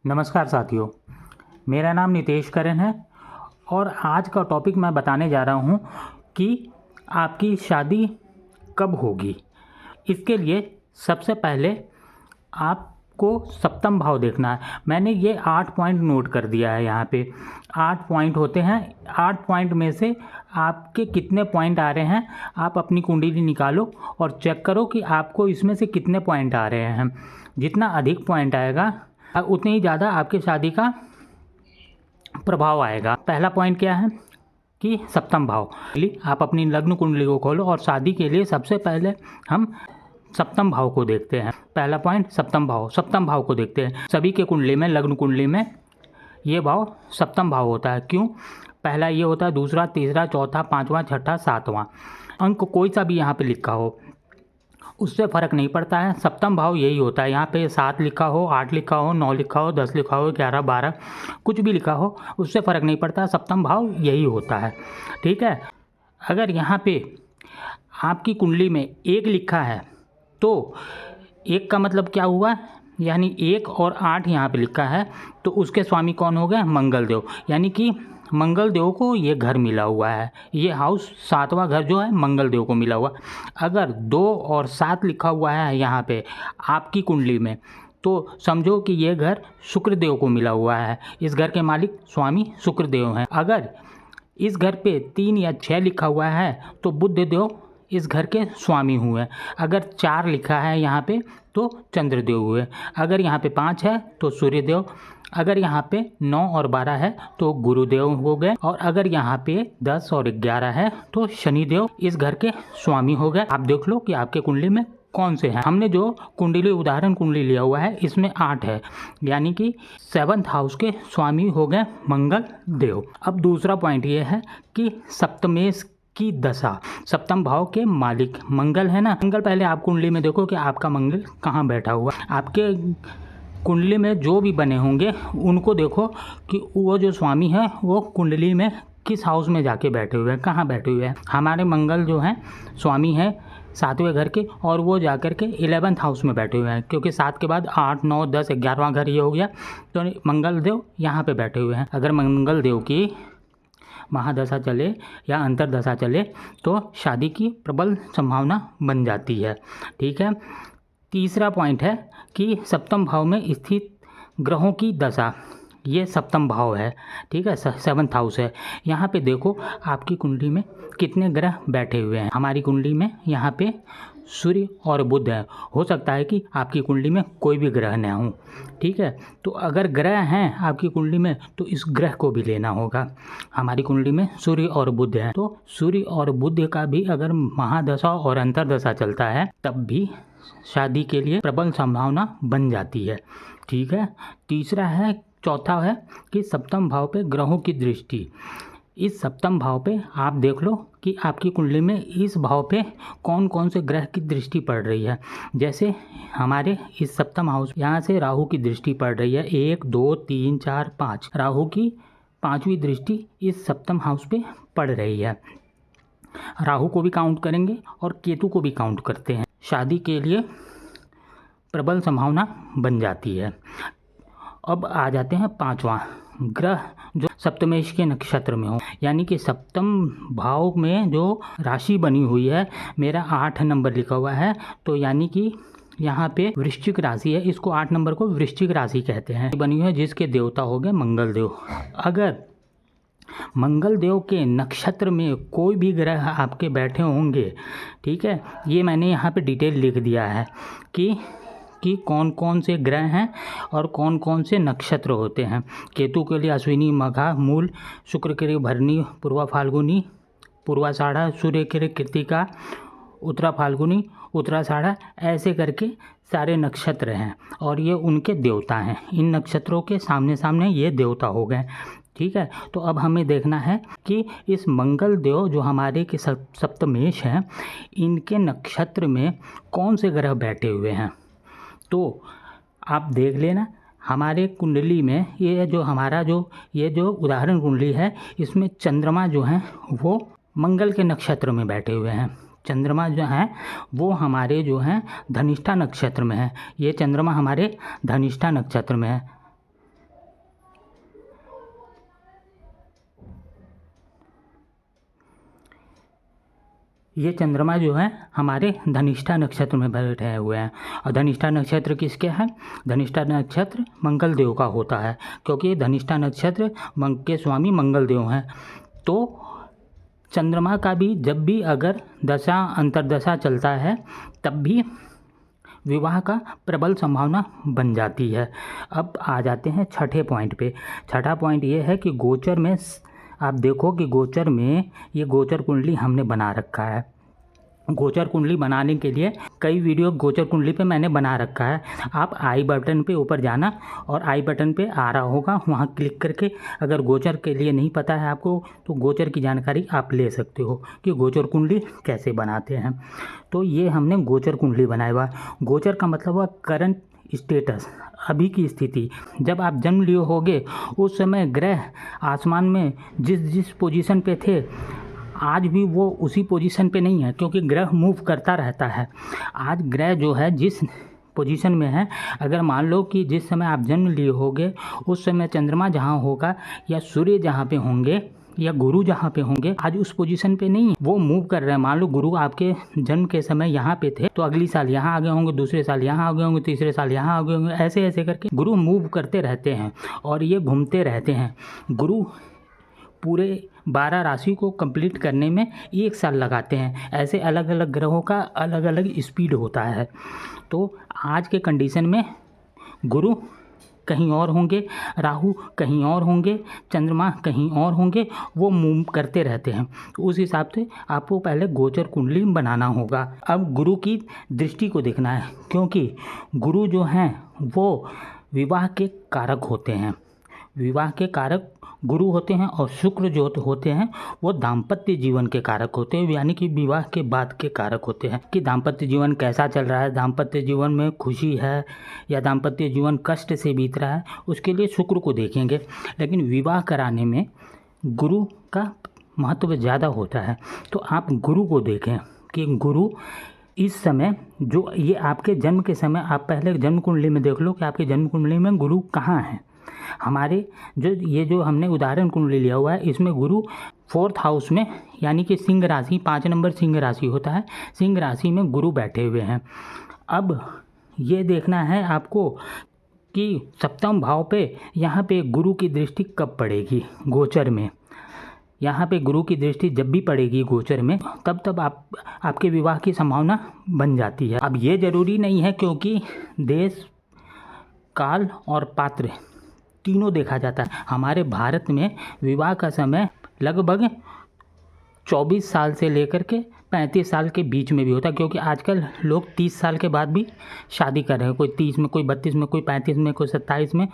नमस्कार साथियों, मेरा नाम नितेश करण है और आज का टॉपिक मैं बताने जा रहा हूँ कि आपकी शादी कब होगी। इसके लिए सबसे पहले आपको सप्तम भाव देखना है। मैंने ये 8 पॉइंट नोट कर दिया है। यहाँ पे 8 पॉइंट होते हैं। 8 पॉइंट में से आपके कितने पॉइंट आ रहे हैं, आप अपनी कुंडली निकालो और चेक करो कि आपको इसमें से कितने पॉइंट आ रहे हैं। जितना अधिक पॉइंट आएगा उतनी ही ज़्यादा आपकी शादी का प्रभाव आएगा। पहला पॉइंट क्या है कि सप्तम भाव। आप अपनी लग्न कुंडली को खोलो और शादी के लिए सबसे पहले हम सप्तम भाव को देखते हैं। पहला पॉइंट सप्तम भाव। सप्तम भाव को देखते हैं। सभी के कुंडली में, लग्न कुंडली में ये भाव सप्तम भाव होता है। क्यों? पहला ये होता है, दूसरा, तीसरा, चौथा, पाँचवा, छठा, सातवां। अंक कोई सा भी यहाँ पे लिखा हो उससे फ़र्क नहीं पड़ता है। सप्तम भाव यही होता है। यहाँ पे 7 लिखा हो, 8 लिखा हो, 9 लिखा हो, 10 लिखा हो, 11, 12 कुछ भी लिखा हो, उससे फ़र्क नहीं पड़ता। सप्तम भाव यही होता है। ठीक है। अगर यहाँ पे आपकी कुंडली में 1 लिखा है तो 1 का मतलब क्या हुआ, यानी 1 और 8 यहाँ पे लिखा है तो उसके स्वामी कौन हो गए? मंगल देव। यानी कि मंगल देव को ये घर मिला हुआ है। ये हाउस 7वां घर जो है मंगल देव को मिला हुआ। अगर 2 और 7 लिखा हुआ है यहाँ पे आपकी कुंडली में तो समझो कि ये घर शुक्रदेव को मिला हुआ है। इस घर के मालिक स्वामी शुक्रदेव हैं। अगर इस घर पे 3 या 6 लिखा हुआ है तो बुध देव इस घर के स्वामी हुए। अगर 4 लिखा है यहाँ पे तो चंद्रदेव हुए। अगर यहाँ पे 5 है तो सूर्यदेव। अगर यहाँ पे 9 और 12 है तो गुरुदेव हो गए। और अगर यहाँ पे 10 और 11 है तो शनिदेव इस घर के स्वामी हो गए। आप देख लो कि आपके कुंडली में कौन से हैं। हमने जो कुंडली उदाहरण कुंडली लिया हुआ है इसमें 8 है, यानी कि 7th हाउस के स्वामी हो गए मंगल देव। अब दूसरा पॉइंट ये है कि सप्तमेश की दशा। सप्तम भाव के मालिक मंगल है ना। मंगल, पहले आप कुंडली में देखो कि आपका मंगल कहाँ बैठा हुआ। आपके कुंडली में जो भी बने होंगे उनको देखो कि वो जो स्वामी है वो कुंडली में किस हाउस में जाके बैठे हुए हैं, कहाँ बैठे हुए हैं। हमारे मंगल जो हैं स्वामी हैं 7वें घर के और वो जाकर के 11th हाउस में बैठे हुए हैं, क्योंकि 7 के बाद 8, 9, 10, 11वां घर ये हो गया। तो मंगल देव यहाँ पे बैठे हुए हैं। अगर मंगल देव की महादशा चले या अंतरदशा चले तो शादी की प्रबल संभावना बन जाती है। ठीक है। तीसरा पॉइंट है कि सप्तम भाव में स्थित ग्रहों की दशा। ये सप्तम भाव है। ठीक है, 7th हाउस है। यहाँ पे देखो आपकी कुंडली में कितने ग्रह बैठे हुए हैं। हमारी कुंडली में यहाँ पे सूर्य और बुध है। हो सकता है कि आपकी कुंडली में कोई भी ग्रह न हो। ठीक है, तो अगर ग्रह हैं आपकी कुंडली में तो इस ग्रह को भी लेना होगा। हमारी कुंडली में सूर्य और बुध है तो सूर्य और बुध का भी अगर महादशा और अंतरदशा चलता है तब भी शादी के लिए प्रबल संभावना बन जाती है। ठीक है। चौथा है कि सप्तम भाव पे ग्रहों की दृष्टि। इस सप्तम भाव पे आप देख लो कि आपकी कुंडली में इस भाव पे कौन कौन से ग्रह की दृष्टि पड़ रही है। जैसे हमारे इस सप्तम हाउस, यहाँ से राहु की दृष्टि पड़ रही है। 1, 2, 3, 4, 5 राहु की 5वीं दृष्टि इस सप्तम हाउस पे पड़ रही है। राहु को भी काउंट करेंगे और केतु को भी काउंट करते हैं। शादी के लिए प्रबल संभावना बन जाती है। अब आ जाते हैं 5वां ग्रह जो सप्तमेश के नक्षत्र में हो, यानी कि सप्तम भाव में जो राशि बनी हुई है। मेरा 8 नंबर लिखा हुआ है तो यानी कि यहाँ पे वृश्चिक राशि है। इसको 8 नंबर को वृश्चिक राशि कहते हैं। बनी हुई है जिसके देवता हो गए मंगल देव। अगर मंगल देव के नक्षत्र में कोई भी ग्रह आपके बैठे होंगे, ठीक है, ये मैंने यहाँ पे डिटेल लिख दिया है कि कौन कौन से ग्रह हैं और कौन कौन से नक्षत्र होते हैं। केतु के लिए अश्विनी, मघा, मूल। शुक्र के लिए भरणी, पूर्वा फाल्गुनी, पूर्वाषाढ़ा। सूर्य के लिए कृत्तिका, उत्तरा फाल्गुनी, उत्तराषाढ़ा। ऐसे करके सारे नक्षत्र हैं और ये उनके देवता हैं। इन नक्षत्रों के सामने सामने ये देवता हो गए। ठीक है, तो अब हमें देखना है कि इस मंगल देव जो हमारे के सप्तमेश हैं इनके नक्षत्र में कौन से ग्रह बैठे हुए हैं। तो आप देख लेना हमारे कुंडली में ये जो उदाहरण कुंडली है इसमें चंद्रमा जो हैं वो मंगल के नक्षत्र में बैठे हुए हैं। चंद्रमा जो हैं वो हमारे जो हैं धनिष्ठा नक्षत्र में है। ये चंद्रमा हमारे धनिष्ठा नक्षत्र में है। ये चंद्रमा जो है हमारे धनिष्ठा नक्षत्र में बैठे हुए हैं। और धनिष्ठा नक्षत्र किसके हैं? धनिष्ठा नक्षत्र मंगल देव का होता है, क्योंकि धनिष्ठा नक्षत्र के स्वामी मंगल देव हैं। तो चंद्रमा का भी जब भी अगर दशा अंतर्दशा चलता है तब भी विवाह का प्रबल संभावना बन जाती है। अब आ जाते हैं छठे पॉइंट पे। छठा पॉइंट ये है कि गोचर में आप देखो कि गोचर में ये गोचर कुंडली हमने बना रखा है। गोचर कुंडली बनाने के लिए कई वीडियो गोचर कुंडली पे मैंने बना रखा है। आप आई बटन पे ऊपर जाना और आई बटन पे आ रहा होगा, वहाँ क्लिक करके अगर गोचर के लिए नहीं पता है आपको तो गोचर की जानकारी आप ले सकते हो कि गोचर कुंडली कैसे बनाते हैं। तो ये हमने गोचर कुंडली बनाया हुआ। गोचर का मतलब हुआ करंट स्टेटस, अभी की स्थिति। जब आप जन्म लिए होगे उस समय ग्रह आसमान में जिस पोजीशन पे थे आज भी वो उसी पोजीशन पे नहीं है, क्योंकि ग्रह मूव करता रहता है। आज ग्रह जो है जिस पोजीशन में है, अगर मान लो कि जिस समय आप जन्म लिए होगे उस समय चंद्रमा जहाँ होगा या सूर्य जहाँ पे होंगे या गुरु जहाँ पे होंगे, आज उस पोजीशन पे नहीं है, वो मूव कर रहे हैं। मान लो गुरु आपके जन्म के समय यहाँ पे थे तो अगली साल यहाँ आ गए होंगे, दूसरे साल यहाँ आ गए होंगे, तीसरे साल यहाँ आ गए होंगे, ऐसे ऐसे करके गुरु मूव करते रहते हैं और ये घूमते रहते हैं। गुरु पूरे 12 राशि को कंप्लीट करने में 1 साल लगाते हैं। ऐसे अलग अलग ग्रहों का अलग अलग स्पीड होता है। तो आज के कंडीशन में गुरु कहीं और होंगे, राहु कहीं और होंगे, चंद्रमा कहीं और होंगे, वो मूव करते रहते हैं। तो उस हिसाब से आपको पहले गोचर कुंडली बनाना होगा। अब गुरु की दृष्टि को देखना है, क्योंकि गुरु जो हैं वो विवाह के कारक होते हैं। विवाह के कारक गुरु होते हैं और शुक्र जो होते हैं वो दाम्पत्य जीवन के कारक होते हैं, यानी कि विवाह के बाद के कारक होते हैं कि दाम्पत्य जीवन कैसा चल रहा है, दाम्पत्य जीवन में खुशी है या दाम्पत्य जीवन कष्ट से बीत रहा है, उसके लिए शुक्र को देखेंगे। लेकिन विवाह कराने में गुरु का महत्व ज़्यादा होता है। तो आप गुरु को देखें कि गुरु इस समय जो ये आपके जन्म के समय, आप पहले जन्म कुंडली में देख लो कि आपके जन्म कुंडली में गुरु कहाँ है। हमारे जो हमने उदाहरण कुंडली लिया हुआ है इसमें गुरु 4th हाउस में, यानी कि सिंह राशि, 5 नंबर सिंह राशि होता है, सिंह राशि में गुरु बैठे हुए हैं। अब ये देखना है आपको कि 7वें भाव पे यहाँ पे गुरु की दृष्टि कब पड़ेगी गोचर में। यहाँ पे गुरु की दृष्टि जब भी पड़ेगी गोचर में तब आपके विवाह की संभावना बन जाती है। अब ये ज़रूरी नहीं है, क्योंकि देश, काल और पात्र तीनों देखा जाता है। हमारे भारत में विवाह का समय लगभग 24 साल से लेकर के 35 साल के बीच में भी होता है, क्योंकि आजकल लोग 30 साल के बाद भी शादी कर रहे हैं, कोई 30 में, कोई 32 में, कोई 35 में, कोई 27 में।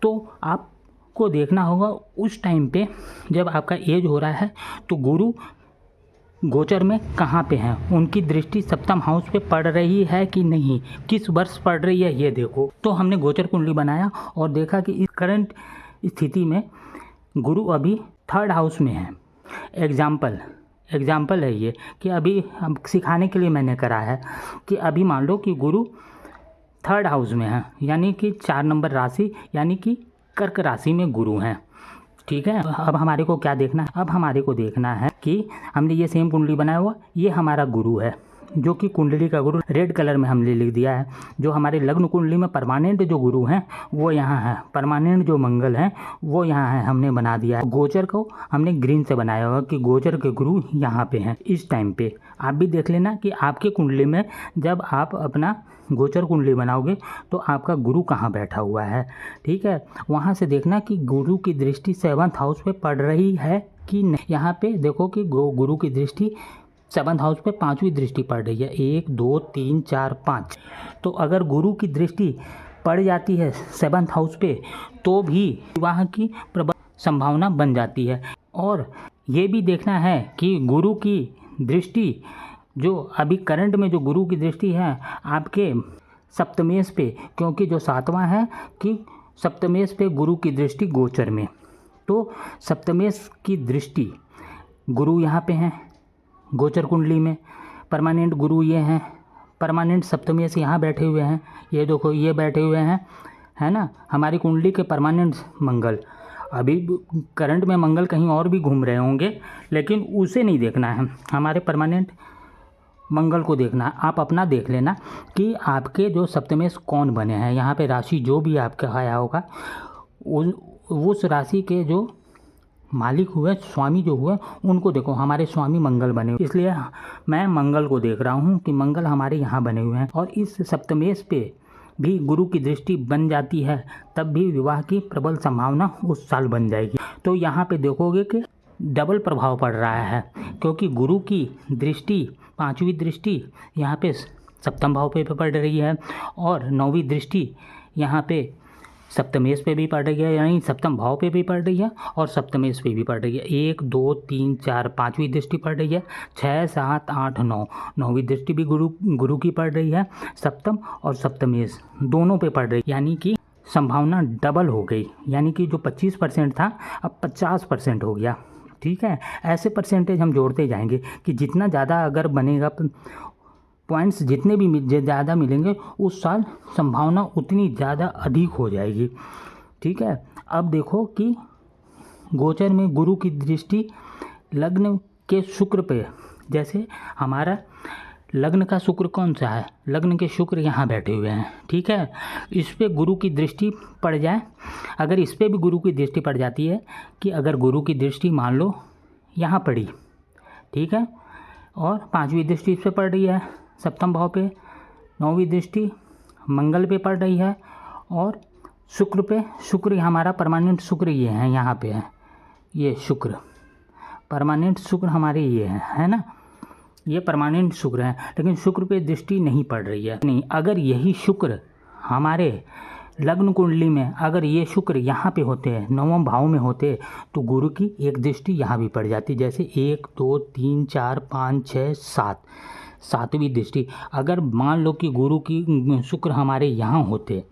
तो आपको देखना होगा उस टाइम पे जब आपका एज हो रहा है तो गुरु गोचर में कहाँ पे हैं, उनकी दृष्टि 7वें हाउस पे पड़ रही है कि नहीं, किस वर्ष पड़ रही है ये देखो। तो हमने गोचर कुंडली बनाया और देखा कि इस करंट स्थिति में गुरु अभी 3rd हाउस में है। एग्जाम्पल है ये कि अभी हम सिखाने के लिए मैंने करा है कि अभी मान लो कि गुरु 3rd हाउस में है, यानी कि 4 नंबर राशि, यानी कि कर्क राशि में गुरु हैं। ठीक है। अब हमारे को क्या देखना है? अब हमारे को देखना है कि हमने ये सेम कुंडली बनाया हुआ, ये हमारा गुरु है, जो कि कुंडली का गुरु रेड कलर में हमने लिख दिया है। जो हमारे लग्न कुंडली में परमानेंट जो गुरु हैं वो यहाँ है, परमानेंट जो मंगल हैं वो यहाँ है, हमने बना दिया है। गोचर को हमने ग्रीन से बनाया हुआ कि गोचर के गुरु यहाँ पे हैं इस टाइम पे। आप भी देख लेना कि आपके कुंडली में जब आप अपना गोचर कुंडली बनाओगे तो आपका गुरु कहाँ बैठा हुआ है। ठीक है, वहाँ से देखना कि गुरु की दृष्टि 7th हाउस पे पड़ रही है कि नहीं। यहाँ पे देखो कि गुरु की दृष्टि 7th हाउस पे 5वीं दृष्टि पड़ रही है, 1 2 3 4 5। तो अगर गुरु की दृष्टि पड़ जाती है 7th हाउस पे तो भी विवाह की प्रबल संभावना बन जाती है। और ये भी देखना है कि गुरु की दृष्टि जो अभी करंट में जो गुरु की दृष्टि है आपके सप्तमेश पे, क्योंकि जो 7वां है कि सप्तमेश पे गुरु की दृष्टि गोचर में, तो सप्तमेश की दृष्टि गुरु यहाँ पे हैं गोचर कुंडली में, परमानेंट गुरु ये हैं, परमानेंट सप्तमेश यहाँ बैठे हुए हैं, ये देखो ये बैठे हुए हैं, है ना, हमारी कुंडली के परमानेंट मंगल। अभी करंट में मंगल कहीं और भी घूम रहे होंगे, लेकिन उसे नहीं देखना है, हमारे परमानेंट मंगल को देखना है। आप अपना देख लेना कि आपके जो सप्तमेश कौन बने हैं। यहाँ पे राशि जो भी आपका आया होगा उस राशि के जो मालिक हुए, स्वामी जो हुए, उनको देखो। हमारे स्वामी मंगल बने हुए, इसलिए मैं मंगल को देख रहा हूँ कि मंगल हमारे यहाँ बने हुए हैं। और इस सप्तमेश पे भी गुरु की दृष्टि बन जाती है, तब भी विवाह की प्रबल संभावना उस साल बन जाएगी। तो यहाँ पे देखोगे कि डबल प्रभाव पड़ रहा है, क्योंकि गुरु की दृष्टि, पांचवी दृष्टि यहाँ पे सप्तम भाव पे पड़ रही है और नौवीं दृष्टि यहाँ पे सप्तमेश पे भी पड़ रही है, यानी सप्तम भाव पे भी पड़ रही है और सप्तमेश पे भी पड़ रही है। 1 2 3 4 पाँचवीं दृष्टि पड़ रही है, 6 7 8 9 नौवीं दृष्टि भी गुरु की पड़ रही है। सप्तम और सप्तमेश दोनों पे पड़ रही है, यानी कि संभावना डबल हो गई। यानी कि जो 25% था अब 50% हो गया। ठीक है, ऐसे परसेंटेज हम जोड़ते जाएंगे कि जितना ज़्यादा अगर बनेगा, पॉइंट्स जितने भी ज़्यादा मिलेंगे उस साल संभावना उतनी ज़्यादा अधिक हो जाएगी। ठीक है, अब देखो कि गोचर में गुरु की दृष्टि लग्न के शुक्र पे, जैसे हमारा लग्न का शुक्र कौन सा है, लग्न के शुक्र यहाँ बैठे हुए हैं। ठीक है, इस पे गुरु की दृष्टि पड़ जाए, अगर इस पे भी गुरु की दृष्टि पड़ जाती है कि अगर गुरु की दृष्टि मान लो यहाँ पड़ी, ठीक है, और पांचवी दृष्टि इस पे पड़ रही है सप्तम भाव पे, नौवीं दृष्टि मंगल पे पड़ रही है और शुक्र पे, शुक्र हमारा परमानेंट शुक्र ये है, यहाँ पे है ये शुक्र, परमानेंट शुक्र हमारे ये है ना, ये परमानेंट शुक्र है, लेकिन शुक्र पे दृष्टि नहीं पड़ रही है। नहीं, अगर यही शुक्र हमारे लग्न कुंडली में, अगर ये शुक्र यहाँ पे होते हैं, नवम भाव में होते, तो गुरु की एक दृष्टि यहाँ भी पड़ जाती, जैसे 1 2 3 4 5 6 7 सातवीं दृष्टि। अगर मान लो कि गुरु की शुक्र हमारे यहाँ होते,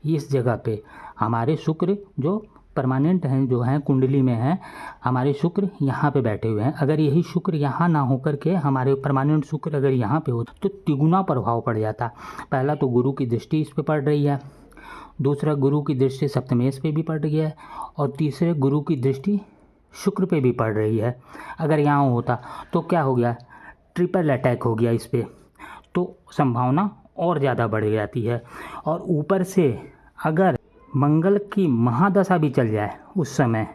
इस जगह पे हमारे शुक्र जो परमानेंट हैं, जो हैं कुंडली में हैं, हमारे शुक्र यहाँ पे बैठे हुए हैं, अगर यही शुक्र यहाँ ना होकर के हमारे परमानेंट शुक्र अगर यहाँ पे हो तो तिगुना प्रभाव पड़ जाता। पहला तो गुरु की दृष्टि इस पे पड़ रही है, दूसरा गुरु की दृष्टि सप्तमेश पे भी पड़ रही है और तीसरे गुरु की दृष्टि शुक्र पे भी पड़ रही है। अगर यहाँ होता तो क्या हो गया, ट्रिपल अटैक हो गया इस पे, तो संभावना और ज़्यादा बढ़ जाती है। और ऊपर से अगर मंगल की महादशा भी चल जाए उस समय,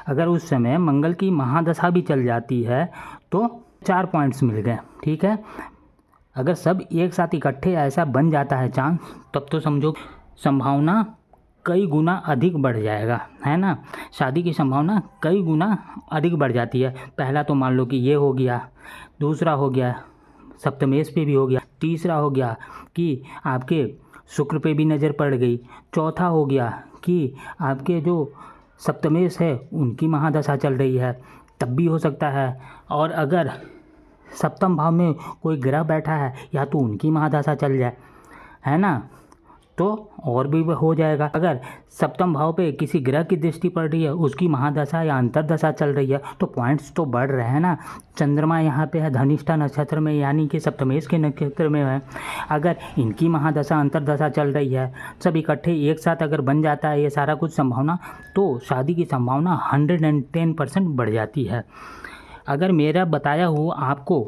अगर उस समय मंगल की महादशा भी चल जाती है तो 4 पॉइंट्स मिल गए। ठीक है, अगर सब एक साथ इकट्ठे ऐसा बन जाता है चांस, तब तो समझो संभावना कई गुना अधिक बढ़ जाएगा, है ना, शादी की संभावना कई गुना अधिक बढ़ जाती है। पहला तो मान लो कि ये हो गया, दूसरा हो गया सप्तमेश पे भी हो गया, तीसरा हो गया कि आपके शुक्र पे भी नज़र पड़ गई, चौथा हो गया कि आपके जो सप्तमेश है उनकी महादशा चल रही है, तब भी हो सकता है। और अगर सप्तम भाव में कोई ग्रह बैठा है या तो उनकी महादशा चल जाए, है ना, तो और भी हो जाएगा। अगर सप्तम भाव पे किसी ग्रह की दृष्टि पड़ रही है, उसकी महादशा या अंतर्दशा चल रही है, तो पॉइंट्स तो बढ़ रहे हैं ना। चंद्रमा यहाँ पे है धनिष्ठा नक्षत्र में, यानी कि सप्तमेश के नक्षत्र में है, अगर इनकी महादशा अंतर्दशा चल रही है, सब इकट्ठे एक साथ अगर बन जाता है ये सारा कुछ संभावना, तो शादी की संभावना 110% बढ़ जाती है। अगर मेरा बताया हुआ आपको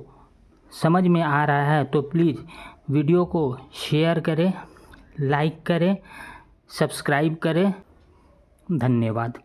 समझ में आ रहा है तो प्लीज़ वीडियो को शेयर करें, लाइक करें, सब्सक्राइब करें। धन्यवाद।